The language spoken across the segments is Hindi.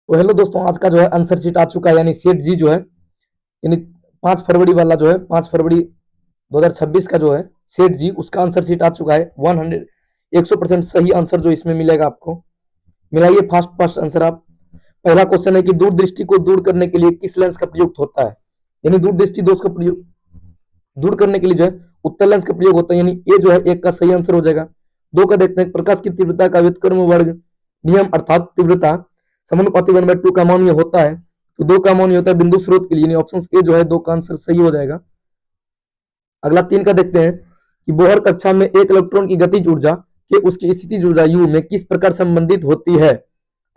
तो हेलो दोस्तों, आज का जो है आंसर शीट आ चुका है, यानी सेट जी जो है, यानी 5 फरवरी वाला जो है, 5 फरवरी 2026 का जो है सेट जी, उसका आंसर शीट आ चुका है। 100% सही आंसर जो इसमें मिलेगा आपको। मिलाइए फास्ट फास्ट आंसर आप। पहला क्वेश्चन है कि दूरदृष्टि को दूर करने के लिए किस लेंस का प्रयुक्त होता है। यानी दूरदृष्टि दोष का प्रयोग दूर करने के लिए जो है उत्तल लेंस का प्रयोग होता है, यानी ये जो है एक का सही आंसर हो जाएगा। दो का देखते हैं, प्रकाश की तीव्रता का व्युत्क्रम वर्ग नियम अर्थात तीव्रता समानुपाती 1/2 का मान ये होता है। तो दो का मान ये होता है बिंदु स्रोत के लिए, ऑप्शन ए जो है दो का आंसर सही हो जाएगा। अगला तीन का देखते हैं कि बोहर कक्षा में एक इलेक्ट्रॉन की गतिज ऊर्जा के उसकी स्थिति ऊर्जा यू में किस प्रकार संबंधित होती है।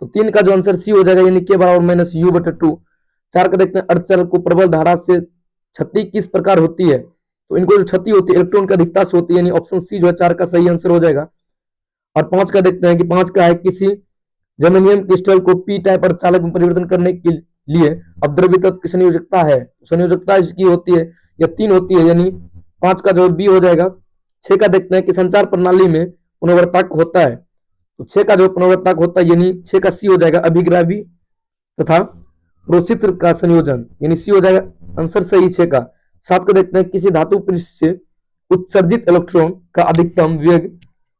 तो तीन का जो आंसर सी हो जाएगा, यानी के बराबर माइनस यू बटे टू। चार का देखते हैं, अर्धचालक को प्रबल धारा से क्षति किस प्रकार होती है। तो इनको जो क्षति होती है इलेक्ट्रॉन की अधिकता से होती है, यानी ऑप्शन सी जो है चार का सही आंसर हो जाएगा। और पांच का देखते हैं कि पांच का है किसी जर्मेनियम क्रिस्टल को पी टाइप अर्धचालक में परिवर्तन करने के लिए अपद्रव्य तत्व की संयोजकता है। संयोजकता इसकी होती है या तीन होती है, यानी पांच का जो बी हो जाएगा। छह का देखते हैं कि संचार प्रणाली में पुनर्वर्तक होता है। तो छह का जो पुनर्वर्तक होता है, यानी छह का सी हो जाएगा, अभिग्रावी तथा प्रोसित्र का संयोजन, यानी सी हो जाएगा आंसर सही छह का। सात को देखते हैं, किसी धातु पृष्ठ से उत्सर्जित इलेक्ट्रॉन का अधिकतम वेग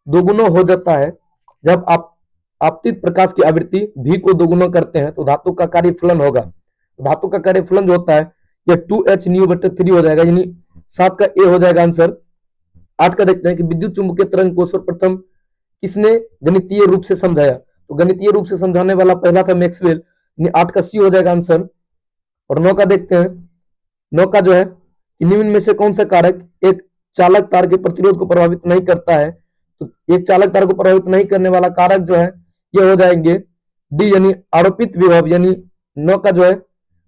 दोगुना हो जाता है जब आप आपतित प्रकाश की आवृत्ति भी को दोगुना करते हैं, तो धातु का कार्यफलन होगा। धातु का कार्यफलन जो होता है यह 2h न्यू बटे 3 हो जाएगा, यानी सात का ए हो जाएगा आंसर। आठ का देखते हैं कि विद्युत चुंबकीय तरंग को सर्वप्रथम किसने गणितीय रूप से समझाया। तो गणितीय रूप से समझाने वाला पहला था मैक्सवेल, यानी आठ का सी हो जाएगा आंसर। और नौ का देखते हैं, नौ का जो है निम्न में से कौन सा कारक एक चालक तार के प्रतिरोध को प्रभावित नहीं करता है। तो एक चालक तार को प्रभावित नहीं करने वाला कारक जो है ये हो जाएंगे डी, यानी आरोपित विभव, यानी नौ का जो है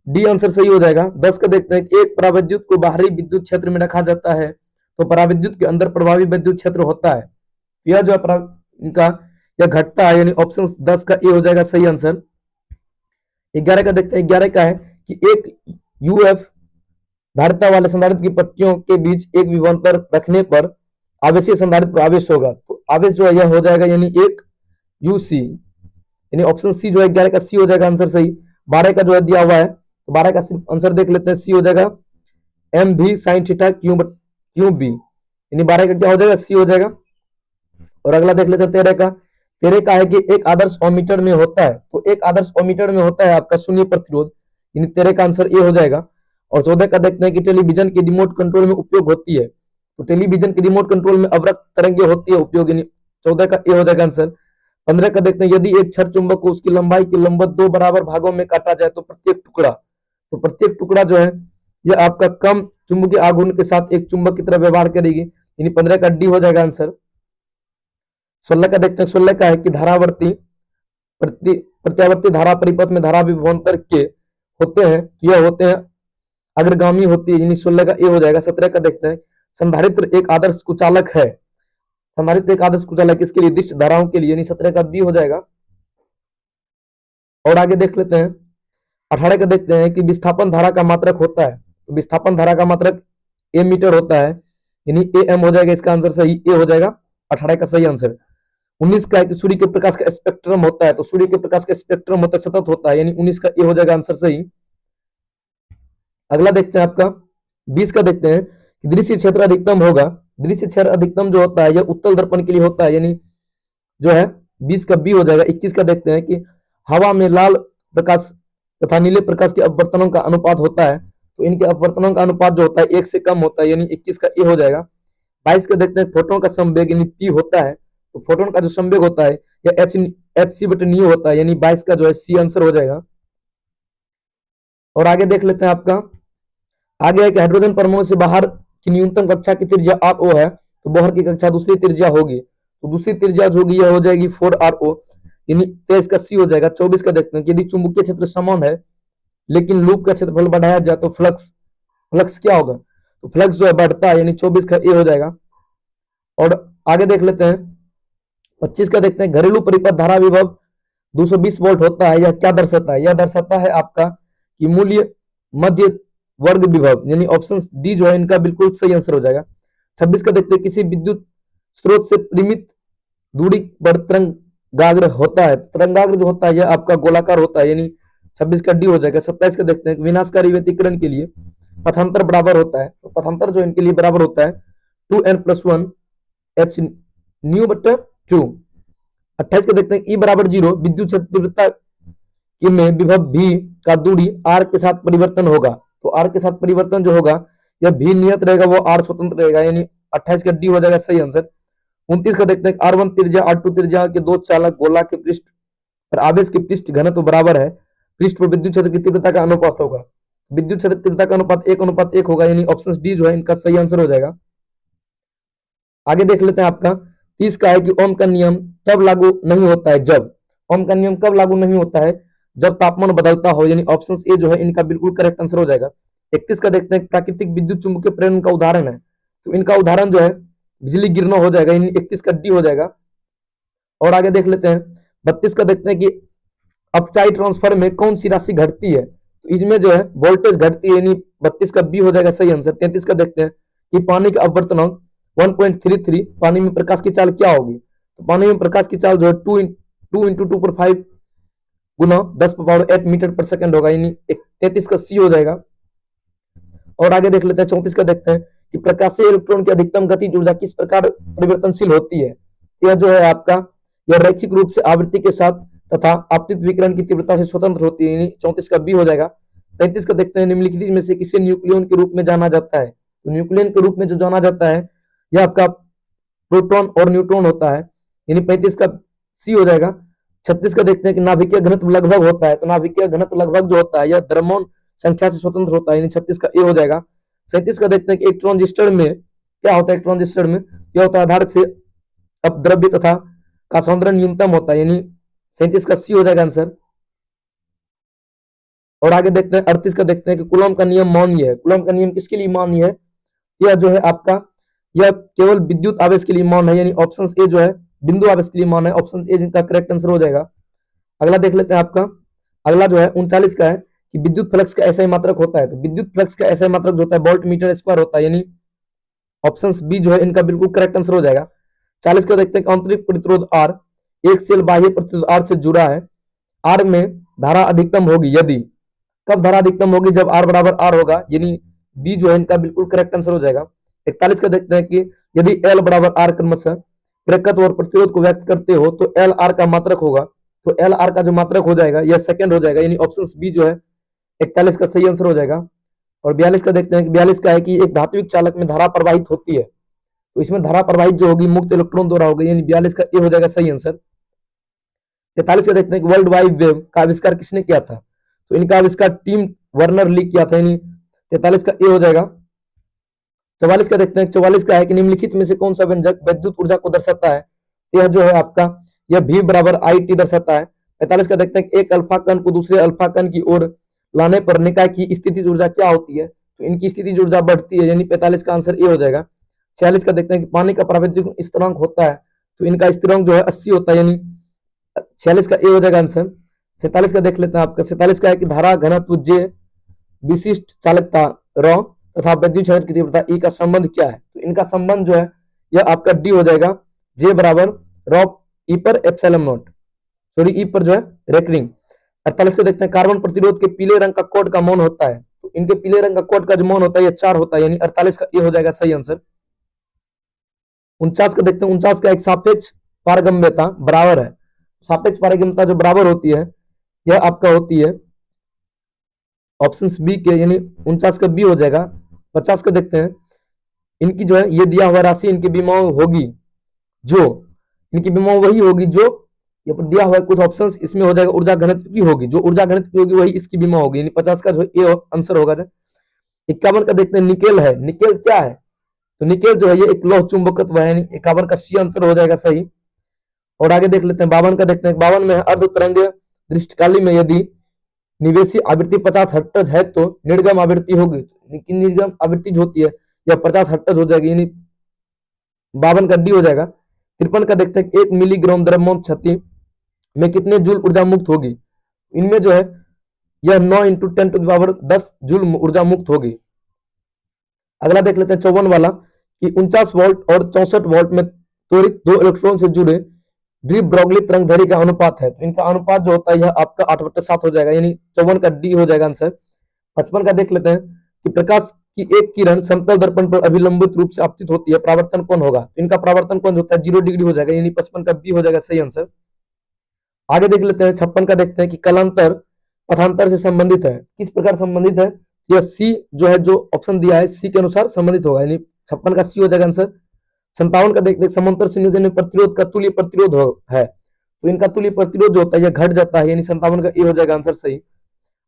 डी आंसर सही हो जाएगा। दस का देखते हैं कि एक पराविद्युत को बाहरी विद्युत क्षेत्र में रखा जाता है, तो पराविद्युत के अंदर प्रभावी विद्युत क्षेत्र होता है। यह जो है इनका यह घटता है, यानी ऑप्शन 10 का ए हो जाएगा सही आंसर। 11 का देखते हैं, 11 का है कि एक यूएफ धारिता वाले संधारित्र की पट्टियों के बीच एक विभवांतर रखने पर आवेशीय संधारित्र पर आवेश होगा। तो आवेश जो है यह हो जाएगा, यानी एक यूसी, यानी ऑप्शन सी जो है 11 का सी हो जाएगा आंसर सही। 12 का जो है दिया हुआ है, तो 12 का सिर्फ आंसर देख लेते हैं, सी हो जाएगा एम भी साइन थीटा क्यू बी, यानी 12 का क्या हो जाएगा सी हो जाएगा। और अगला देख लेते हैं 13 का। 13 का है कि एक आदर्श ओमीटर में होता है, तो एक आदर्श ओमीटर में होता है आपका शून्य प्रतिरोध, यानी 13 का आंसर ए हो जाएगा। और 14 का देखते हैं कि टेलीविजन के रिमोट कंट्रोल में उपयोग होती है। तो टेलीविजन के रिमोट कंट्रोल में अवरक्त तरंगे होती है उपयोग, यानी 14 का ए हो जाएगा आंसर। 15 का देखते हैं, यदि एक क्षर चुंबक को उसकी लंबाई की लंबवत दो बराबर भागों में काटा जाए तो प्रत्येक टुकड़ा जो है यह आपका कम चुंबकीय आघूर्ण के साथ एक चुंबक की तरह व्यवहार करेगी, यानी 15 का डी हो जाएगा आंसर। 16 का देखते हैं, 16 का है कि धारावर्ती प्रत्यावर्ती धारा परिपथ में धारा विभवांतर के होते हैं, यह होते हैं अग्रगामी होती है, यानी 16 का ए हो जाएगा। 17 का देखते हैं, संधारित्र एक आदर्श कुचालक है। संधारित्र एक आदर्श कुचालक किसके लिए, दिष्ट धाराओं के लिए, यानी 17 का बी हो जाएगा। और आगे देख लेते हैं, 18 का देखते हैं कि विस्थापन धारा का मात्रक होता है। तो विस्थापन धारा का मात्रक ए मीटर होता है, यानी ए एम हो जाएगा, इसका आंसर सही ए हो जाएगा, 18 का सही आंसर। 19 का है कि सूर्य के प्रकाश का स्पेक्ट्रम होता है, तो सूर्य के प्रकाश का स्पेक्ट्रम होता है सतत होता है, यानी 19 का ए हो जाएगा आंसर सही। अगला देखते हैं आपका 20 का देखते हैं कि दृश्य क्षेत्र अधिकतम होगा। दृश्य क्षेत्र अधिकतम जो होता है यह उत्तल दर्पण के लिए होता है, यानी जो है 20 का बी हो जाएगा। 21 का देखते हैं कि हवा में लाल प्रकाश तथा नीले प्रकाश के अपवर्तनों का अनुपात होता है, तो इनके अपवर्तनों का अनुपात जो होता है एक से कम होता है, यानी 21 का ए हो जाएगा। 22 का देखते हैं, फोटोन का संवेग यानी पी होता है, तो फोटोन का जो संवेग होता है यह एच सी बटे न्यू होता है, यानी 22 का जो है सी आंसर हो जाएगा। और आगे देख लेते हैं आपका, आगे है कि हाइड्रोजन परमाणु से बाहर की न्यूनतम कक्षा की त्रिज्या आर ओ है, तो बाहर की कक्षा दूसरी त्रिज्या होगी, तो दूसरी त्रिज्या जो होगी यह हो जाएगी 4RO, यानी 23 का सी हो जाएगा। 24 का देखते हैं कि यदि चुंबकीय क्षेत्र समान है लेकिन लूप का क्षेत्रफल बढ़ाया जाए तो फ्लक्स क्या होगा, तो फ्लक्स जो है बढ़ता है, यानी 24 का ए हो जाएगा। और आगे देख लेते हैं 25 का देखते हैं, घरेलू परिपथ धारा विभव 220 वोल्ट होता है, यह क्या दर्शाता है, यह दर्शाता है आपका कि मूल्य मध्य वर्ग विभव, यानी ऑप्शन डी जो है इनका बिल्कुल सही आंसर हो जाएगा। 26 का देखते हैं, किसी विद्युत स्रोत से परिमित दूरी पर तरंग तरंगाग्र होता है, तरंगाग्र जो होता है यह आपका गोलाकार होता है, यानी 26 का डी हो जाएगा। 27 का देखते हैं, विनाशकारी व्यतिकरण के लिए पथांतर बराबर होता है, तो पथांतर जो इनके लिए बराबर होता है 2n+1 h न्यू बटे 2। 28 का देखते हैं, ई बराबर 0, विद्युत क्षेत्र तीव्रता में विभव v का दूरी r के साथ परिवर्तन होगा, तो r के साथ परिवर्तन जो होगा यह v नियत रहेगा, वो r स्वतंत्र रहेगा, यानी 28 का डी हो जाएगा सही आंसर। 29 का देखते हैं, r1 त्रिज्या r2 त्रिज्या के दो चालक गोला के पृष्ठ पर आवेश की पृष्ठ घनत्व बराबर है, पृष्ठ पर विद्युत क्षेत्र की तीव्रता का अनुपात होगा, विद्युत क्षेत्र तीव्रता का अनुपात 1:1 होगा, यानी ऑप्शन डी जो है इनका सही आंसर हो जाएगा। आगे देख लेते हैं आपका 30 का है कि ओम का नियम तब लागू नहीं होता है जब, ओम का नियम कब लागू नहीं होता है, जब तापमान बदलता हो, यानी ऑप्शन ए जो है इनका बिल्कुल करेक्ट आंसर हो जाएगा। 31 का देखते हैं, प्राकृतिक विद्युत चुंबकीय प्रेरण का उदाहरण है, तो इनका उदाहरण जो है बिजली गिरना हो जाएगा, यानी 31 का डी हो जाएगा। और आगे देख लेते हैं 32 का देखते हैं कि अपचाई ट्रांसफर में कौन सी राशि घटती है, तो इसमें जो है वोल्टेज घटती है, यानी 32 का बी हो जाएगा सही आंसर। 33 का देखते हैं कि पानी का अपवर्तनांक 1.33, पानी में प्रकाश की चाल क्या होगी, तो पानी में प्रकाश की चाल जो है 2 × 2.5 गुना 10⁸ मीटर पर सेकंड होगा, यानी 33 का सी हो जाएगा। और आगे देख लेते हैं 34 का देखते हैं कि प्रकाशीय इलेक्ट्रॉन की अधिकतम गतिज ऊर्जा किस प्रकार परिवर्तनशील होती है, यह जो है आपका यह रैखिक रूप से आवृत्ति के साथ तथा आपतित विकिरण की तीव्रता से स्वतंत्र होती है, यानी 34 का बी हो जाएगा। 35 का देखते हैं, निम्नलिखित में से किसे न्यूक्लियन के रूप में जाना जाता है, तो न्यूक्लियन के रूप में जो जाना जाता है यह आपका प्रोटॉन और न्यूट्रॉन होता है, यानी 35 का सी हो जाएगा। 36 का देखते हैं कि नाभिकीय घनत्व लगभग होता है, तो नाभिकीय घनत्व लगभग जो होता है यह द्रव्यमान संख्या से स्वतंत्र होता है, यानी 36 का ए हो जाएगा। 37 का देखते हैं कि एक ट्रांजिस्टर में क्या होता है, एक ट्रांजिस्टर में यह होता है आधार से अपद्रव्य तथा का सौंदर्य न्यूनतम होता है, यानी 37 का सी हो जाएगा आंसर। और आगे देखते हैं 38 का देखते हैं कि कूलॉम का नियम मान्य है, कूलॉम का नियम किसके लिए मान्य है, यह जो है आपका यह केवल विद्युत आवेश के लिए मान्य है, यानी ऑप्शन ए जो है बिंदु आवेश के लिए मान्य है, ऑप्शन ए जिनका करेक्ट आंसर हो जाएगा। अगला देख लेते हैं आपका, अगला जो है 39 का है कि विद्युत फ्लक्स का ऐसा मात्रक होता है, तो विद्युत फ्लक्स का ऐसा मात्रक जो होता है वोल्ट मीटर स्क्वायर होता है, यानी ऑप्शन बी जो है इनका बिल्कुल करेक्ट आंसर हो जाएगा। 40 का देखते हैं कि आंतरिक प्रतिरोध आर एक सेल बाह्य प्रतिरोध आर से जुड़ा है, आर में धारा अधिकतम होगी यदि, कब धारा अधिकतम होगी, जब आर बराबर आर होगा, यानी बी जो है इनका बिल्कुल करेक्ट आंसर हो जाएगा। 41 का देखते हैं कि यदि एल बराबर आर क्रमशः प्रेरकत्व और प्रतिरोध को व्यक्त करते हो तो एल आर का मात्रक होगा, तो एल आर का जो मात्रक हो जाएगा यह सेकंड हो जाएगा, यानी ऑप्शन बी जो है 41 का सही आंसर हो जाएगा। और 42 का देखते हैं कि 42 का है कि एक धात्विक चालक में धारा प्रवाहित होती है, तो इसमें धारा प्रवाहित जो होगी मुक्त इलेक्ट्रॉन द्वारा होगी, यानी 42 का ए हो जाएगा सही आंसर। 43 का देखते हैं कि वर्ल्ड वाइड वेब का आविष्कार किसने किया था, तो इनका आविष्कार टिम वर्नर ली किया था, यानी 43 का ए हो जाएगा। 44 का देखते हैं, 44 का है कि निम्नलिखित में से कौन सा व्यंजक विद्युत ऊर्जा को दर्शाता है, यह जो है आपका यह v बराबर आई टी दर्शाता है। 45 का देखते हैं कि एक अल्फा कण को दूसरे अल्फा कण की ओर लाने पर निकाय की स्थितिज ऊर्जा क्या होती है, तो इनकी स्थितिज ऊर्जा बढ़ती है, यानी 45 का आंसर ए हो जाएगा। 46 का देखते हैं कि पानी का प्राकृतिक स्थिरांक होता है, तो इनका स्थिरांक जो है 80 होता है, यानी 46 का ए हो जाएगा आंसर। 47 का देख लेते हैं आपका, 47 का है कि धारा घनत्व जे विशिष्ट चालकता र तथा विद्युत क्षेत्र की तीव्रता ई का संबंध क्या है, तो इनका संबंध जो है यह आपका डी हो जाएगा, जे बराबर रॉ ई पर एप्सिलॉन नॉट, सॉरी ई पर जो है रेकरिंग। 48 को देखते हैं, कार्बन प्रतिरोध के पीले रंग का कोड का मौन होता है, तो इनके पीले रंग का कोड का जो मौन होता है यह 4 होता है, यानी 48 का ए हो जाएगा सही आंसर। 49 को देखते हैं, 49 का एक सापेक्ष पारगम्यता बराबर है, सापेक्ष पारगम्यता जो बराबर होती है यह आपका होती है ऑप्शन बी के, यानी 49 का बी हो जाएगा। 50 का देखते हैं, इनकी जो है ये दिया हुआ राशि इनकी बीमाओं होगी जो, इनकी बीमाओं वही होगी जो ये पर दिया हुआ है, कुछ ऑप्शंस इसमें हो जाएगा ऊर्जा घनत्व की होगी, जो ऊर्जा घनत्व की होगी वही इसकी बीमा होगी, यानी 50 का जो ये आंसर होगा। 51 का देखते हैं, निकेल है, निकेल क्या है, तो निकेल जो है ये एक लौह चुंबकत्व है, यानी 51 का सी आंसर हो जाएगा सही। और आगे देख लेते हैं 52 का देखते हैं, 52 में अर्ध तरंग दृष्टिकाली में यदि निवेशी आवृत्ति 50 हर्ट्ज है तो निर्गम आवृत्ति होगी, लेकिन निर्गम आवृत्ति जो होती है यह 50 हर्ट्ज हो जाएगी, यानी 52 का डी हो जाएगा। 53 का देखते हैं, 1 मिलीग्राम द्रव्यमान क्षति में कितने जूल ऊर्जा मुक्त होगी, इनमें जो है यह 9 × 10⁻10 जूल ऊर्जा मुक्त होगी। अगला देख लेते हैं 54 वाला कि 49 वोल्ट और 64 वोल्ट में त्वरित 2 इलेक्ट्रॉन से जुड़े डी ब्रॉगली तरंगदैर्घ्य का अनुपात है, तो इनका अनुपात जो होता है यह आपका 8/7 हो जाएगा, यानी 54 का डी हो जाएगा आंसर। 55 का देख लेते हैं कि प्रकाश की एक किरण समतल दर्पण पर अभिलंबित रूप से आपतित होती है, प्रावर्तन कौन होगा? इनका प्रावर्तन कौन होता है? 0 डिग्री हो जाएगा, यानी 55 का बी हो जाएगा सही आंसर। आगे देख लेते हैं 56 का, देखते हैं कि कलांतर पथांतर से संबंधित है, किस प्रकार संबंधित है? यह सी जो है, जो ऑप्शन दिया है सी के अनुसार संबंधित होगा, यानी 56 का सी हो जाएगा आंसर। 57 का देखते हैं समांतर संयोजन में प्रतिरोध का तुल्य प्रतिरोध है, तो इनका तुल्य प्रतिरोध जो होता है यह घट जाता है, यानी 57 का ए हो जाएगा आंसर सही।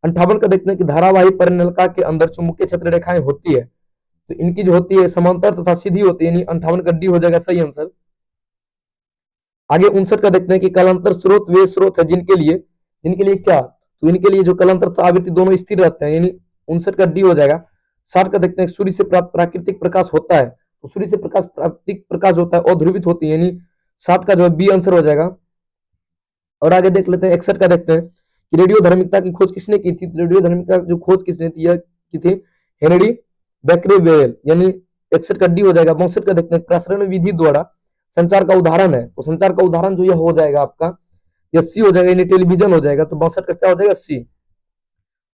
58 का देखते हैं कि धारावाही परिनलिका के अंदर चुंबकीय क्षेत्र रेखाएं होती है, तो इनकी जो होती है समांतर तथा सीधी होती है, यानी 58 का डी हो जाएगा सही आंसर। आगे 59 का देखते हैं कि कलांतर स्रोत वे स्रोत है जिनके लिए क्या? तो इनके लिए जो कलांतर तथा आवृत्ति दोनों स्थिर रहते हैं, यानी 59 का डी हो जाएगा। 60 का देखते हैं सूर्य से प्राप्त प्राकृतिक प्रकाश होता है, तो सूर्य से प्रकाश प्राकृतिक प्रकाश होता है अध्रुवित होती है, यानी 60 का जो है बी आंसर हो जाएगा। और आगे देख लेते हैं 61 का, देखते हैं कि रेडियो धार्मिकता की खोज किसने की थी? रेडियो धार्मिकता जो खोज किसने की थी? हेनरी बैकरेवेल, यानी 61 का डी हो जाएगा। 62 का देखते हैं प्रसारण विधि द्वारा संचार का उदाहरण है, तो संचार का उदाहरण जो यह हो जाएगा आपका यह सी हो जाएगा, यानी टेलीविजन हो जाएगा, तो 62 का क्या हो जाएगा? सी।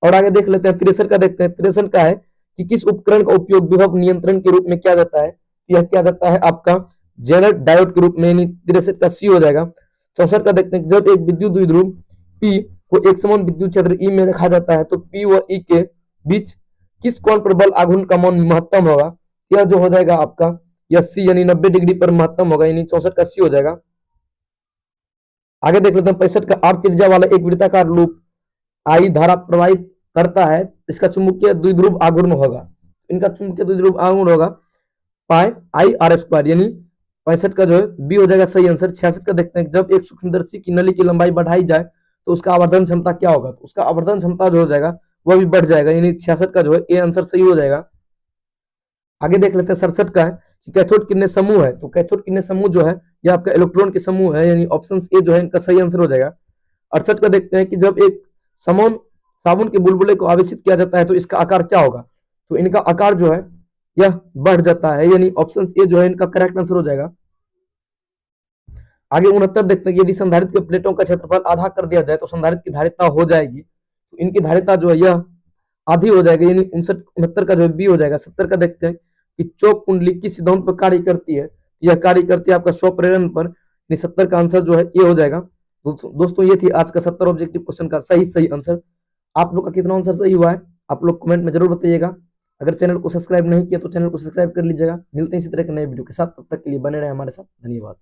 और आगे देख लेते हैं 63 का, देखते हैं 63 का है कि किस उपकरण का उपयोग विभव नियंत्रण के रूप में किया जाता है? यह किया जाता है आपका जेनर डायोड के रूप में, यानी 63 का सी हो जाएगा। 64 का देखते हैं जब एक विद्युत द्विध्रुव पी को एक समान विद्युत क्षेत्र ई में रखा जाता है, तो पी व ई के बीच किस कोण पर बल आघूर्ण का मान महत्तम होगा? यह जो हो जाएगा आपका यह सी, यानी 90 डिग्री पर महत्तम होगा, यानी 64 का सी हो जाएगा। आगे देख लेते हैं 65 का, आर त्रिज्या वाला एक वृत्ताकार लूप आई धारा प्रवाहित करता है, इसका चुंबकीय द्विध्रुव आघूर्ण होगा, इनका चुंबकीय द्विध्रुव आघूर्ण होगा पाई आई आर स्क्वायर, यानी 65 का जो है बी हो जाएगा सही आंसर। 66 का देखते हैं जब एक सूक्ष्मदर्शी की नली की लंबाई बढ़ाई जाए तो उसका आवर्धन क्षमता क्या होगा? तो उसका आवर्धन क्षमता जो हो जाएगा वह भी बढ़ जाएगा, यानी 66 का जो है ए आंसर सही हो जाएगा। आगे देख लेते हैं 67 का है कि कैथोड कितने समूह है? तो कैथोड कितने समूह जो है यह आपका इलेक्ट्रॉन के समूह है, यानी ऑप्शन ए जो है इनका सही आंसर हो जाएगा। 68 का देखते हैं कि जब एक समान साबुन के बुलबुले को आवेशित किया जाता है तो इसका आकार क्या होगा? तो इनका आकार जो है यह बढ़ जाता है, यानी ऑप्शन ए जो है इनका करेक्ट आंसर हो जाएगा। आगे 69 देखते हैं कि यदि संधारित्र के प्लेटों का क्षेत्रफल आधा कर दिया जाए तो संधारित्र की धारिता हो जाएगी, तो इनकी धारिता जो है यह आधी हो जाएगी, यानी 69 का जो है बी हो जाएगा। 70 का देखते हैं कि चौक कुंडली किस सिद्धांत पर कार्य करती है? यह कार्य करती है आपका स्वप्रेरण पर, यानी 70 का आंसर जो है ये हो जाएगा। दोस्तों ये थी आज का 70 ऑब्जेक्टिव क्वेश्चन का सही आंसर। आप लोग का कितना आंसर सही हुआ है आप लोग कमेंट में जरूर बताइएगा। अगर चैनल को सब्सक्राइब नहीं किया तो चैनल को सब्सक्राइब कर लीजिएगा। मिलते हैं इसी तरह के नए वीडियो के साथ, तब तक के लिए बने रहे हमारे साथ। धन्यवाद।